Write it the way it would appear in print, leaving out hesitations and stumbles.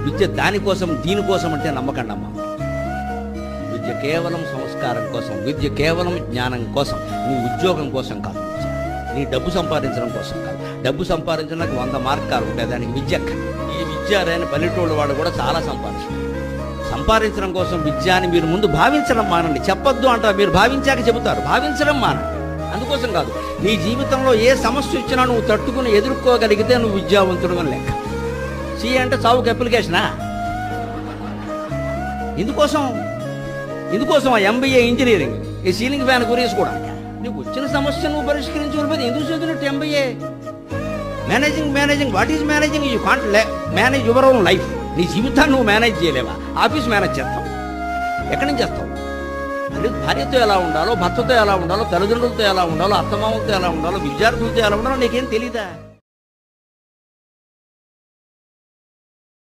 విద్య దానికోసం దీనికోసం అంటే నమ్మకండి అమ్మ. విద్య కేవలం సంస్కారం కోసం, విద్య కేవలం జ్ఞానం కోసం, నీ ఉద్యోగం కోసం కాదు. విద్య నీ డబ్బు సంపాదించడం కోసం కాదు. డబ్బు సంపాదించడానికి 100 మార్గాలు ఉంటాయి, దానికి విద్య. ఈ విద్య లేని పల్లెటూళ్ళ వాడు కూడా చాలా సంపాదించడం కోసం విద్య అని మీరు ముందు భావించడం మానండి. చెప్పొద్దు అంటారు, మీరు భావించాక చెబుతారు. భావించడం మానండి. అందుకోసం కాదు, నీ జీవితంలో ఏ సమస్య వచ్చినా నువ్వు తట్టుకుని ఎదుర్కోగలిగితే నువ్వు విద్యావంతుడు అని లెక్క. అంటే చావుకి అప్లికేషనా? ఇందుకోసం ఆ ఎంబీఏ ఇంజనీరింగ్, ఈ సీలింగ్ ఫ్యాన్ గురించి కూడా నీకు వచ్చిన సమస్య నువ్వు పరిష్కరించుకోకపోతే ఎందుకు చదివినట్టు MBA? Managing what is managing? You can't manage your own life. నీ జీవితాన్ని నువ్వు మేనేజ్ చేయలేవా? ఆఫీస్ మేనేజ్ చేస్తావు, ఎక్కడి నుంచి చేస్తావు? భార్యతో ఎలా ఉండాలో, భర్తతో ఎలా ఉండాలో, తల్లిదండ్రులతో ఎలా ఉండాలో, అత్తమామలతో ఎలా ఉండాలో, విద్యార్థులతో ఎలా ఉండాలో నీకేం తెలీదా?